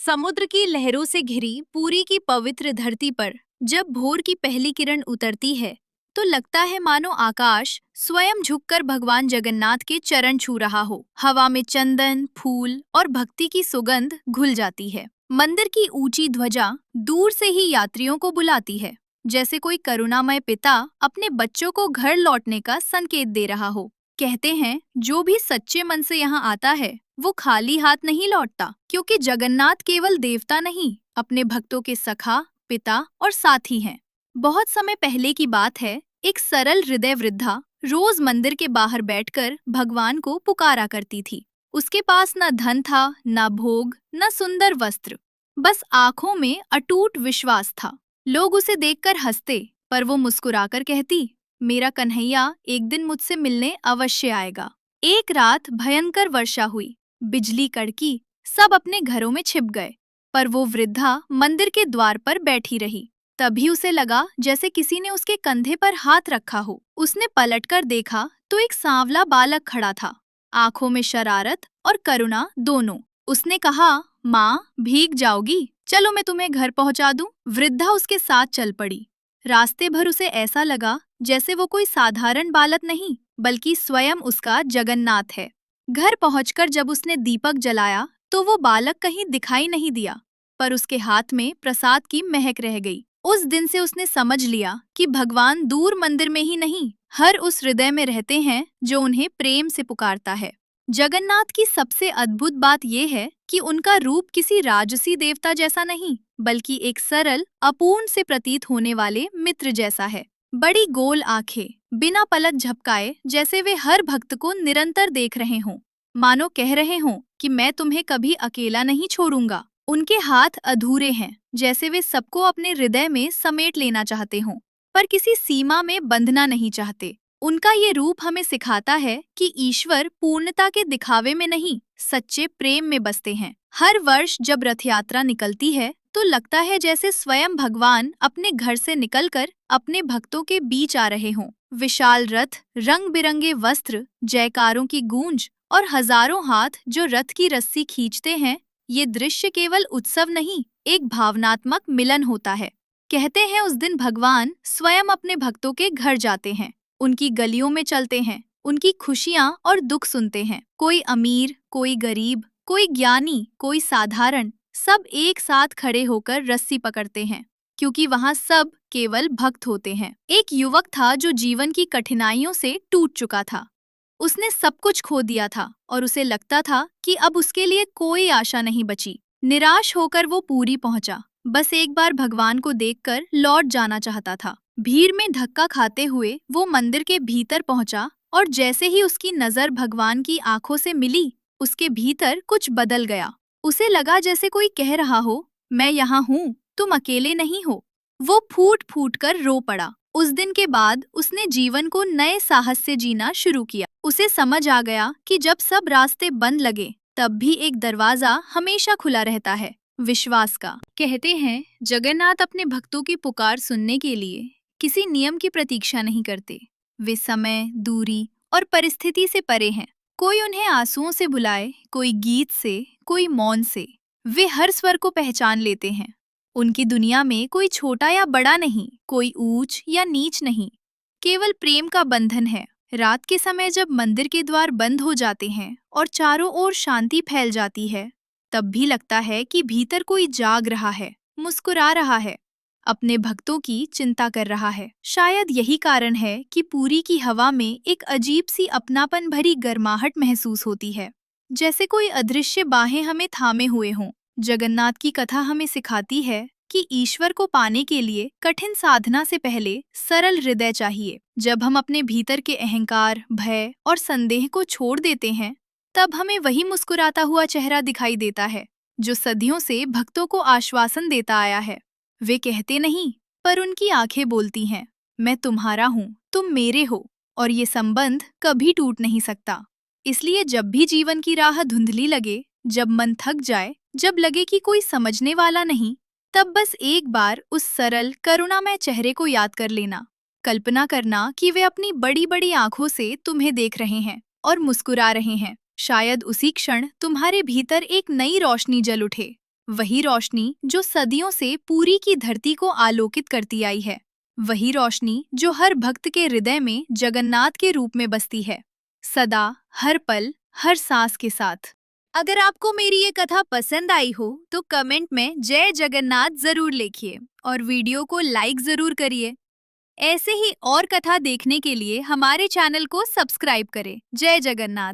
समुद्र की लहरों से घिरी पुरी की पवित्र धरती पर जब भोर की पहली किरण उतरती है तो लगता है मानो आकाश स्वयं झुककर भगवान जगन्नाथ के चरण छू रहा हो। हवा में चंदन, फूल और भक्ति की सुगंध घुल जाती है। मंदिर की ऊंची ध्वजा दूर से ही यात्रियों को बुलाती है, जैसे कोई करुणामय पिता अपने बच्चों को घर लौटने का संकेत दे रहा हो। कहते हैं जो भी सच्चे मन से यहाँ आता है वो खाली हाथ नहीं लौटता, क्योंकि जगन्नाथ केवल देवता नहीं, अपने भक्तों के सखा, पिता और साथी हैं। बहुत समय पहले की बात है, एक सरल हृदय वृद्धा रोज मंदिर के बाहर बैठकर भगवान को पुकारा करती थी। उसके पास न धन था, न भोग, न सुंदर वस्त्र, बस आंखों में अटूट विश्वास था। लोग उसे देखकर हंसते, पर वो मुस्कुराकर कहती, मेरा कन्हैया एक दिन मुझसे मिलने अवश्य आएगा। एक रात भयंकर वर्षा हुई, बिजली कड़की, सब अपने घरों में छिप गए, पर वो वृद्धा मंदिर के द्वार पर बैठी रही। तभी उसे लगा जैसे किसी ने उसके कंधे पर हाथ रखा हो। उसने पलटकर देखा तो एक सांवला बालक खड़ा था, आंखों में शरारत और करुणा दोनों। उसने कहा, माँ भीग जाओगी, चलो मैं तुम्हें घर पहुंचा दूं। वृद्धा उसके साथ चल पड़ी। रास्ते भर उसे ऐसा लगा जैसे वो कोई साधारण बालक नहीं, बल्कि स्वयं उसका जगन्नाथ है। घर पहुंचकर जब उसने दीपक जलाया तो वो बालक कहीं दिखाई नहीं दिया, पर उसके हाथ में प्रसाद की महक रह गई। उस दिन से उसने समझ लिया कि भगवान दूर मंदिर में ही नहीं, हर उस हृदय में रहते हैं जो उन्हें प्रेम से पुकारता है। जगन्नाथ की सबसे अद्भुत बात यह है कि उनका रूप किसी राजसी देवता जैसा नहीं, बल्कि एक सरल, अपूर्ण से प्रतीत होने वाले मित्र जैसा है। बड़ी गोल आंखें, बिना पलक झपकाए, जैसे वे हर भक्त को निरंतर देख रहे हों, मानो कह रहे हों कि मैं तुम्हें कभी अकेला नहीं छोड़ूंगा। उनके हाथ अधूरे हैं, जैसे वे सबको अपने हृदय में समेट लेना चाहते हों, पर किसी सीमा में बंधना नहीं चाहते। उनका ये रूप हमें सिखाता है कि ईश्वर पूर्णता के दिखावे में नहीं, सच्चे प्रेम में बसते हैं। हर वर्ष जब रथ यात्रा निकलती है तो लगता है जैसे स्वयं भगवान अपने घर से निकलकर अपने भक्तों के बीच आ रहे हों। विशाल रथ, रंग बिरंगे वस्त्र, जयकारों की गूंज और हजारों हाथ जो रथ की रस्सी खींचते हैं, ये दृश्य केवल उत्सव नहीं, एक भावनात्मक मिलन होता है। कहते हैं उस दिन भगवान स्वयं अपने भक्तों के घर जाते हैं, उनकी गलियों में चलते हैं, उनकी खुशियां और दुख सुनते हैं। कोई अमीर, कोई गरीब, कोई ज्ञानी, कोई साधारण, सब एक साथ खड़े होकर रस्सी पकड़ते हैं, क्योंकि वहाँ सब केवल भक्त होते हैं। एक युवक था जो जीवन की कठिनाइयों से टूट चुका था। उसने सब कुछ खो दिया था और उसे लगता था कि अब उसके लिए कोई आशा नहीं बची। निराश होकर वो पुरी पहुंचा, बस एक बार भगवान को देखकर लौट जाना चाहता था। भीड़ में धक्का खाते हुए वो मंदिर के भीतर पहुंचा और जैसे ही उसकी नजर भगवान की आंखों से मिली, उसके भीतर कुछ बदल गया। उसे लगा जैसे कोई कह रहा हो, मैं यहाँ हूँ, तुम अकेले नहीं हो। वो फूट फूट कर रो पड़ा। उस दिन के बाद उसने जीवन को नए साहस से जीना शुरू किया। उसे समझ आ गया कि जब सब रास्ते बंद लगे तब भी एक दरवाजा हमेशा खुला रहता है, विश्वास का। कहते हैं जगन्नाथ अपने भक्तों की पुकार सुनने के लिए किसी नियम की प्रतीक्षा नहीं करते। वे समय, दूरी और परिस्थिति से परे हैं। कोई उन्हें आंसुओं से बुलाए, कोई गीत से, कोई मौन से, वे हर स्वर को पहचान लेते हैं। उनकी दुनिया में कोई छोटा या बड़ा नहीं, कोई ऊंच या नीच नहीं, केवल प्रेम का बंधन है। रात के समय जब मंदिर के द्वार बंद हो जाते हैं और चारों ओर शांति फैल जाती है, तब भी लगता है कि भीतर कोई जाग रहा है, मुस्कुरा रहा है, अपने भक्तों की चिंता कर रहा है। शायद यही कारण है कि पुरी की हवा में एक अजीब सी अपनापन भरी गर्माहट महसूस होती है, जैसे कोई अदृश्य बाहें हमें थामे हुए हों। जगन्नाथ की कथा हमें सिखाती है कि ईश्वर को पाने के लिए कठिन साधना से पहले सरल हृदय चाहिए। जब हम अपने भीतर के अहंकार, भय और संदेह को छोड़ देते हैं, तब हमें वही मुस्कुराता हुआ चेहरा दिखाई देता है जो सदियों से भक्तों को आश्वासन देता आया है। वे कहते नहीं, पर उनकी आंखें बोलती हैं, मैं तुम्हारा हूँ, तुम मेरे हो, और ये संबंध कभी टूट नहीं सकता। इसलिए जब भी जीवन की राह धुंधली लगे, जब मन थक जाए, जब लगे कि कोई समझने वाला नहीं, तब बस एक बार उस सरल, करुणामय चेहरे को याद कर लेना। कल्पना करना कि वे अपनी बड़ी बड़ी आंखों से तुम्हें देख रहे हैं और मुस्कुरा रहे हैं। शायद उसी क्षण तुम्हारे भीतर एक नई रोशनी जल उठे, वही रोशनी जो सदियों से पुरी की धरती को आलोकित करती आई है, वही रोशनी जो हर भक्त के हृदय में जगन्नाथ के रूप में बसती है, सदा, हर पल, हर सांस के साथ। अगर आपको मेरी ये कथा पसंद आई हो तो कमेंट में जय जगन्नाथ जरूर लिखिए और वीडियो को लाइक जरूर करिए। ऐसे ही और कथा देखने के लिए हमारे चैनल को सब्सक्राइब करें। जय जगन्नाथ।